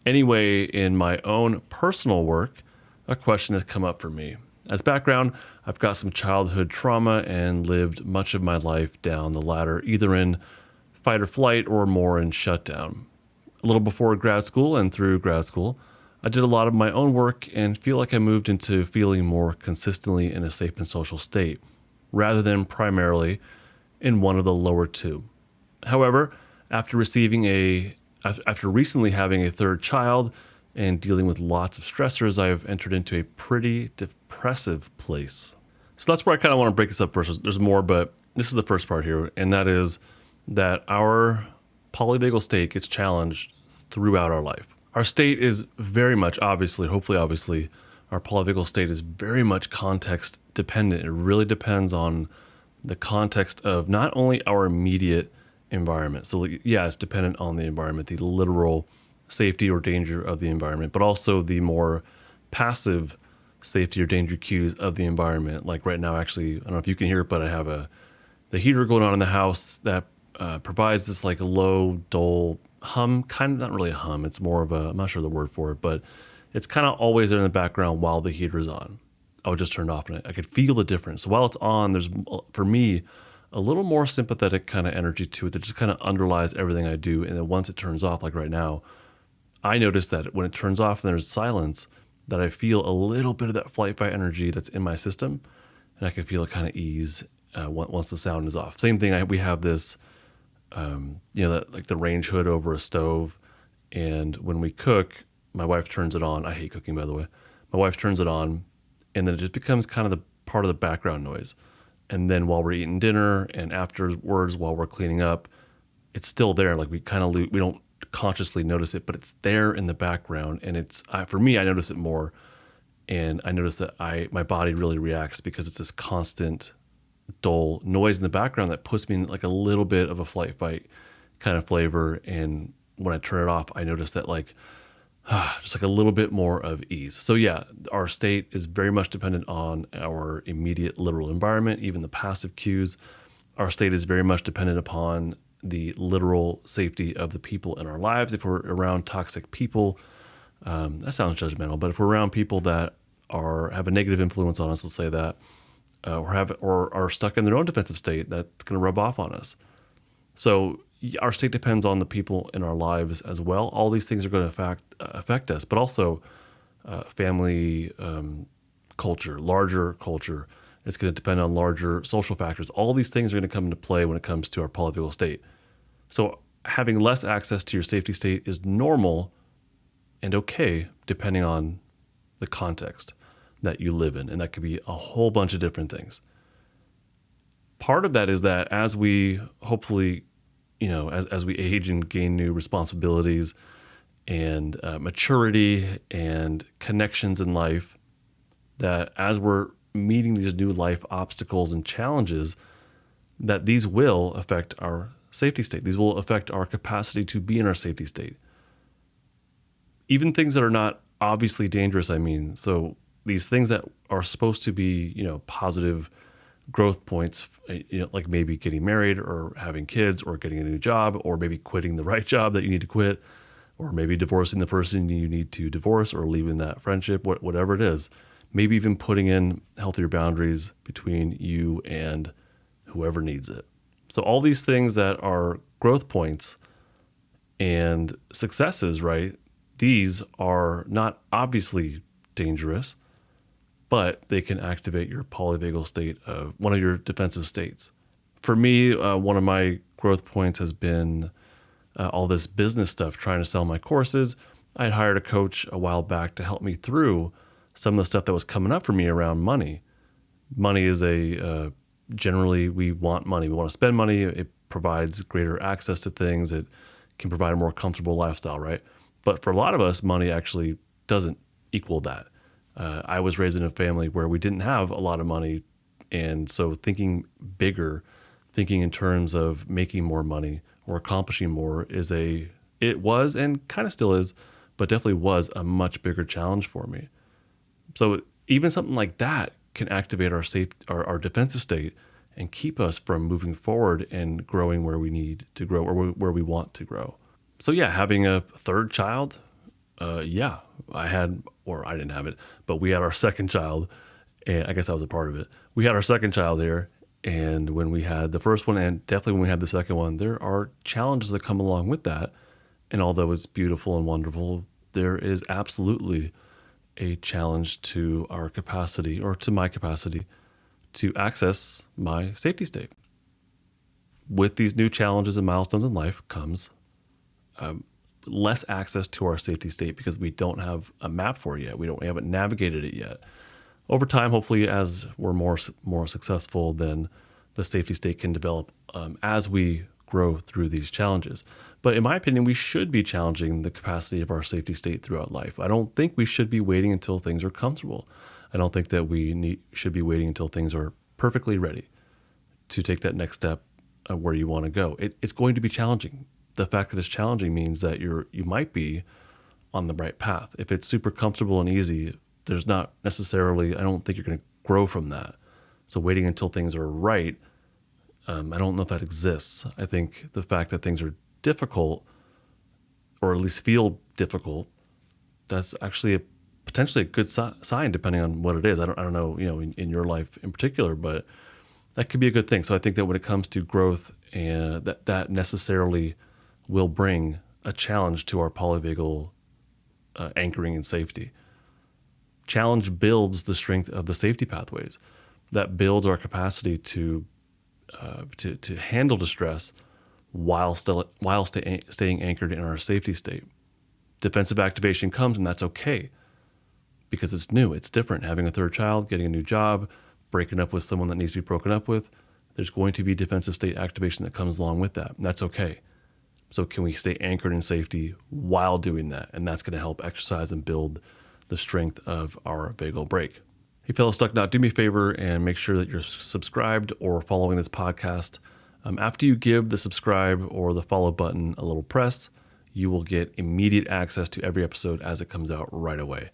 Anyway, in my own personal work, a question has come up for me. As background, I've got some childhood trauma and lived much of my life down the ladder, either in fight or flight or more in shutdown. A little before grad school and through grad school, I did a lot of my own work and feel like I moved into feeling more consistently in a safe and social state, rather than primarily in one of the lower two. However, after after recently having a third child and dealing with lots of stressors, I've entered into a pretty depressive place. So that's where I kind of want to break this up first. There's more, but this is the first part here, and that is that our polyvagal state gets challenged throughout our life. Our state is very much, hopefully obviously, our polyvagal state is very much context dependent. It really depends on the context of not only our immediate environment. So yeah, it's dependent on the environment, the literal safety or danger of the environment, but also the more passive safety or danger cues of the environment. Like right now, actually, I don't know if you can hear it, but I have the heater going on in the house that provides this like low, dull hum, kind of not really a hum. It's more of I'm not sure the word for it, but it's kind of always there in the background while the heater is on. I would just turn it off and I could feel the difference. So while it's on, there's, for me, a little more sympathetic kind of energy to it that just kind of underlies everything I do. And then once it turns off, like right now, I notice that when it turns off and there's silence, that I feel a little bit of that flight fight energy that's in my system, and I can feel it kind of ease once the sound is off. Same thing. We have this, that like the range hood over a stove, and when we cook, my wife turns it on. I hate cooking, by the way. My wife turns it on, and then it just becomes kind of the part of the background noise. And then while we're eating dinner and afterwards, while we're cleaning up, it's still there. Like we don't consciously notice it, but it's there in the background. And for me, I notice it more. And I notice that my body really reacts because it's this constant dull noise in the background that puts me in like a little bit of a flight fight kind of flavor. And when I turn it off, I notice that just like a little bit more of ease. So yeah, our state is very much dependent on our immediate literal environment, even the passive cues. Our state is very much dependent upon the literal safety of the people in our lives. If we're around toxic people, that sounds judgmental, but if we're around people that have a negative influence on us, let's say that, or are stuck in their own defensive state, that's going to rub off on us. So our state depends on the people in our lives as well. All these things are going to affect us, but also family, culture, larger culture. It's going to depend on larger social factors. All these things are going to come into play when it comes to our polyvagal state. So having less access to your safety state is normal and okay, depending on the context that you live in. And that could be a whole bunch of different things. Part of that is that as we hopefully, as we age and gain new responsibilities and maturity and connections in life, that as we're meeting these new life obstacles and challenges, that these will affect our safety state. These will affect our capacity to be in our safety state. Even things that are not obviously dangerous, so these things that are supposed to be, positive growth points, like maybe getting married or having kids or getting a new job or maybe quitting the right job that you need to quit or maybe divorcing the person you need to divorce or leaving that friendship, whatever it is. Maybe even putting in healthier boundaries between you and whoever needs it. So all these things that are growth points and successes, right? These are not obviously dangerous, but they can activate your polyvagal state of one of your defensive states. For me, one of my growth points has been all this business stuff, trying to sell my courses. I had hired a coach a while back to help me through some of the stuff that was coming up for me around money. Money is generally we want money. We want to spend money. It provides greater access to things. It can provide a more comfortable lifestyle, right? But for a lot of us, money actually doesn't equal that. I was raised in a family where we didn't have a lot of money. And so thinking bigger, thinking in terms of making more money or accomplishing more it was and kind of still is, but definitely was a much bigger challenge for me. So even something like that can activate our defensive state and keep us from moving forward and growing where we need to grow or where we want to grow. So yeah, having a third child, Yeah, I didn't have it, but we had our second child, and I guess I was a part of it. We had our second child here, and when we had the first one, and definitely when we had the second one, there are challenges that come along with that. And although it's beautiful and wonderful, there is absolutely a challenge to our capacity, or to my capacity, to access my safety state. With these new challenges and milestones in life comes less access to our safety state because we don't have a map for it yet. We haven't navigated it yet. Over time, hopefully, as we're more successful, then the safety state can develop as we grow through these challenges. But in my opinion, we should be challenging the capacity of our safety state throughout life. I don't think we should be waiting until things are comfortable. I don't think that we should be waiting until things are perfectly ready to take that next step where you want to go. It's going to be challenging. The fact that it's challenging means that you might be on the right path. If it's super comfortable and easy, there's not necessarily, I don't think you're going to grow from that. So waiting until things are right, I don't know if that exists. I think the fact that things are difficult, or at least feel difficult, that's actually potentially a good sign, depending on what it is. I don't know, in your life in particular, but that could be a good thing. So I think that when it comes to growth, and that necessarily will bring a challenge to our polyvagal anchoring and safety. Challenge builds the strength of the safety pathways. That builds our capacity to handle distress while staying anchored in our safety state. Defensive activation comes, and that's okay because it's new, it's different. Having a third child, getting a new job, breaking up with someone that needs to be broken up with, there's going to be defensive state activation that comes along with that, and that's okay. So can we stay anchored in safety while doing that? And that's going to help exercise and build the strength of our vagal brake. Hey, fellow Stuck Knot, do me a favor and make sure that you're subscribed or following this podcast. After you give the subscribe or the follow button a little press, you will get immediate access to every episode as it comes out right away.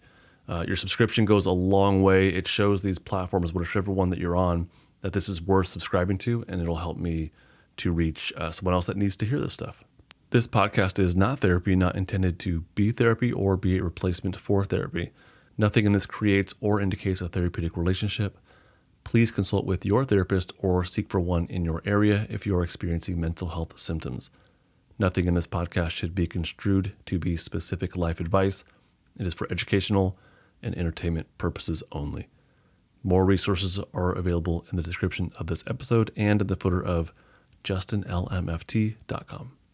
Your subscription goes a long way. It shows these platforms, whichever one that you're on, that this is worth subscribing to, and it'll help me to reach someone else that needs to hear this stuff. This podcast is not therapy, not intended to be therapy or be a replacement for therapy. Nothing in this creates or indicates a therapeutic relationship. Please consult with your therapist or seek for one in your area if you are experiencing mental health symptoms. Nothing in this podcast should be construed to be specific life advice. It is for educational and entertainment purposes only. More resources are available in the description of this episode and in the footer of justinlmft.com.